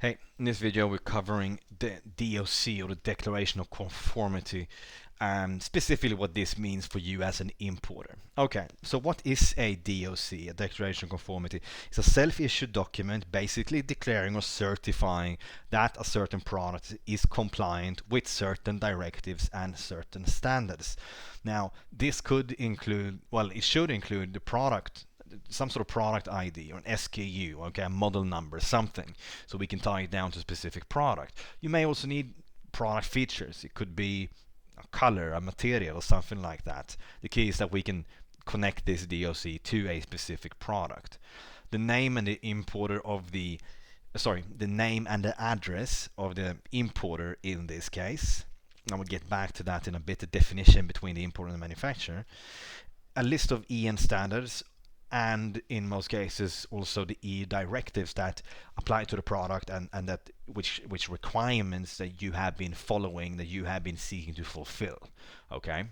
Hey, in this video we're covering the DoC, or the Declaration of Conformity, and specifically what this means for you as an importer. Okay, so what is a DoC, a Declaration of Conformity? It's a self-issued document basically declaring or certifying that a certain product is compliant with certain directives and certain standards. Now, this could include, well, it should include the product, some sort of product ID or an SKU, okay, a model number, something, so we can tie it down to a specific product. You may also need product features. It could be a color, a material, or something like that. The key is that we can connect this DoC to a specific product. The name and the importer of the name and the address of the importer in this case. I will get back to that in a bit, the definition between the importer and the manufacturer. A list of EN standards, and in most cases also the EU directives that apply to the product, and that which requirements that you have been following, that you have been seeking to fulfill. Okay,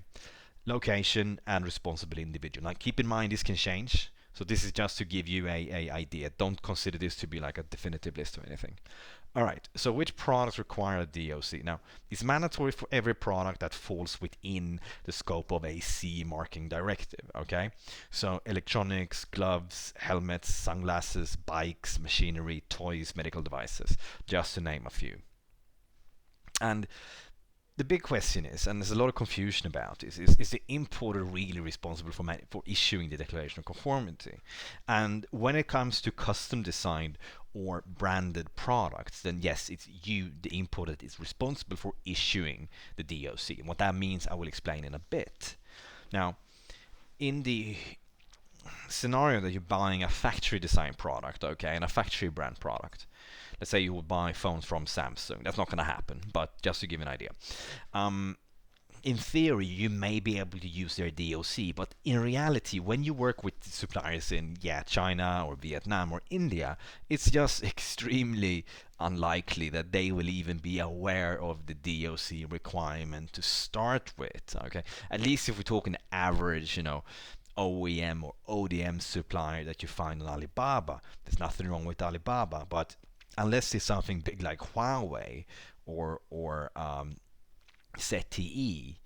location and responsible individual. Now keep in mind this can change, so this is just to give you a idea. Don't consider this to be like a definitive list or anything. All right, so which products require a DoC? Now, it's mandatory for every product that falls within the scope of a CE marking directive, okay? So electronics, gloves, helmets, sunglasses, bikes, machinery, toys, medical devices, just to name a few. And the big question is, and there's a lot of confusion about this, is the importer really responsible for issuing the declaration of conformity? And when it comes to custom designed or branded products, then yes, it's you, the importer, that is responsible for issuing the DoC. And what that means, I will explain in a bit. Now, in the scenario that you're buying a factory design product, okay, and a factory brand product. Let's say you would buy phones from Samsung. That's not going to happen, but just to give you an idea. In theory, you may be able to use their DoC, but in reality, when you work with suppliers in China or Vietnam or India, it's just extremely unlikely that they will even be aware of the DoC requirement to start with. Okay, at least if we talk an average, OEM or ODM supplier that you find on Alibaba. There's nothing wrong with Alibaba, but unless it's something big like Huawei or ZTE,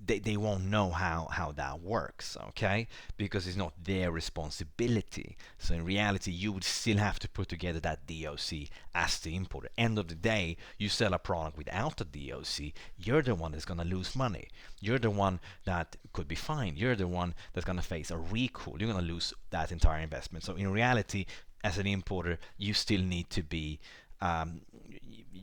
they won't know how that works, okay? Because it's not their responsibility. So in reality, you would still have to put together that DoC as the importer. End of the day, you sell a product without a DoC, you're the one that's going to lose money. You're the one that could be fined. You're the one that's going to face a recall. You're going to lose that entire investment. So in reality, as an importer, you still need to be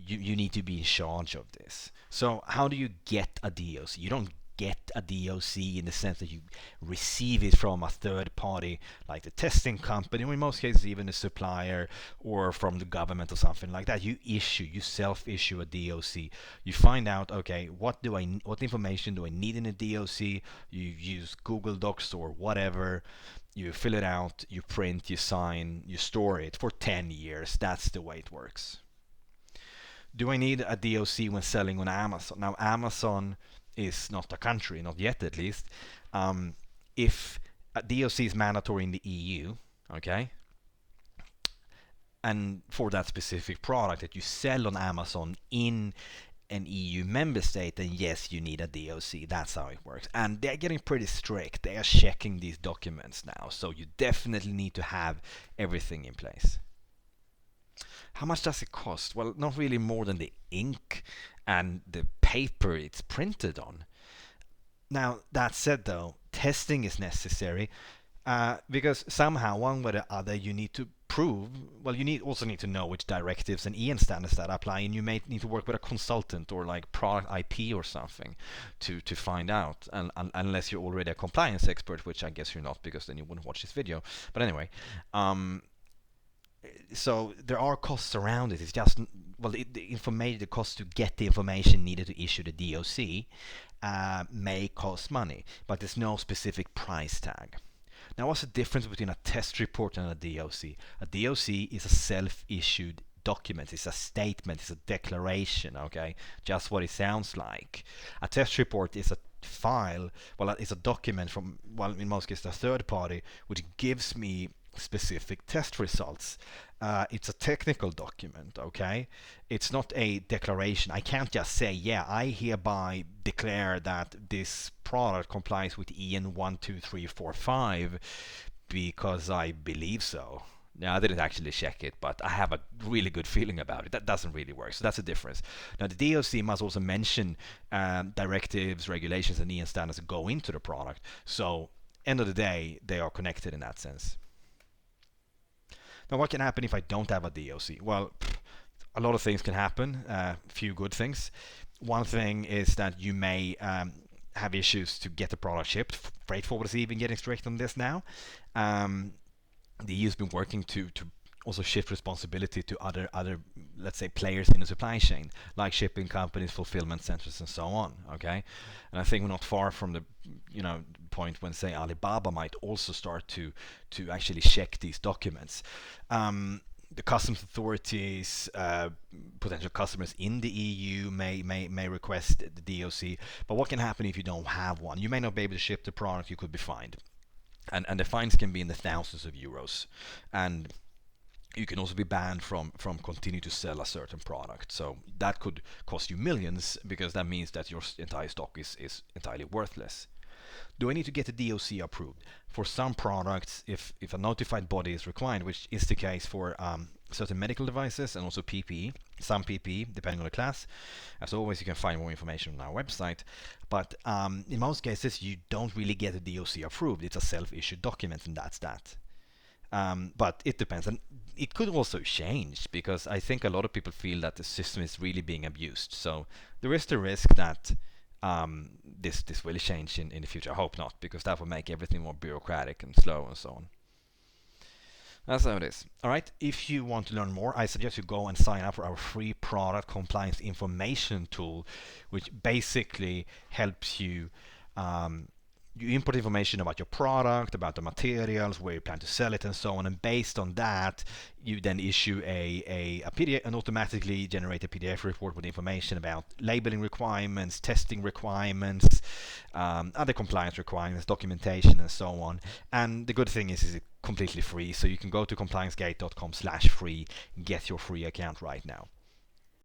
you need to be in charge of this. So how do you get a DoC? You don't get a DoC in the sense that you receive it from a third party like the testing company, or in most cases even a supplier, or from the government or something like that. You self-issue a DoC. You find out, okay, what information do I need in a DoC? You use Google Docs or whatever. You fill it out, you print, you sign, you store it for 10 years. That's the way it works. Do I need a DoC when selling on Amazon? Now, Amazon is not a country, not yet at least. If a DoC is mandatory in the EU, okay, and for that specific product that you sell on Amazon in an EU member state, then yes, you need a DoC. That's how it works. And they're getting pretty strict. They are checking these documents now. So you definitely need to have everything in place. How much does it cost? Well, not really more than the ink and the paper it's printed on. Now, that said though, testing is necessary because somehow, one way or the other, you need to prove, well, you also need to know which directives and EN standards that apply, and you may need to work with a consultant or like product IP or something to find out, and unless you're already a compliance expert, which I guess you're not, because then you wouldn't watch this video. But anyway, so there are costs around it. It's just, well, the cost to get the information needed to issue the DoC may cost money, but there's no specific price tag. Now, what's the difference between a test report and a DoC? A DoC is a self-issued document. It's a statement. It's a declaration. Okay, just what it sounds like. A test report is a file. Well, it's a document from, well, in most cases, a third party, which gives me specific test results. It's a technical document, okay? It's not a declaration. I can't just say, yeah, I hereby declare that this product complies with EN 12345 because I believe so. Now, I didn't actually check it, but I have a really good feeling about it. That doesn't really work, so that's a difference. Now, the DoC must also mention directives, regulations, and EN standards that go into the product. So, end of the day, they are connected in that sense. Now, what can happen if I don't have a DoC? Well, a lot of things can happen. A few good things. One thing is that you may have issues to get the product shipped. Freight forwarders are even getting strict on this now. The EU's been working to also shift responsibility to other let's say players in the supply chain, like shipping companies, fulfillment centers, and so on. Okay, and I think we're not far from the point when say Alibaba might also start to actually check these documents. The customs authorities, potential customers in the EU may request the DoC, but what can happen if you don't have one? You may not be able to ship the product, you could be fined. And the fines can be in the thousands of euros. And you can also be banned from continue to sell a certain product. So that could cost you millions, because that means that your entire stock is entirely worthless. Do I need to get the DoC approved? For some products, if a notified body is required, which is the case for certain medical devices and also PPE, some PPE, depending on the class. As always, you can find more information on our website. But in most cases, you don't really get a DoC approved. It's a self-issued document, and that's that. But it depends, and it could also change, because I think a lot of people feel that the system is really being abused. So there is the risk that this will change in the future. I hope not, because that will make everything more bureaucratic and slow and so on. That's how it is. All right. If you want to learn more, I suggest you go and sign up for our free product compliance information tool, which basically helps you. You input information about your product, about the materials, where you plan to sell it, and so on. And based on that, you then issue a PDF, and automatically generate a PDF report with information about labeling requirements, testing requirements, other compliance requirements, documentation, and so on. And the good thing is it's completely free. So you can go to compliancegate.com/free, get your free account right now.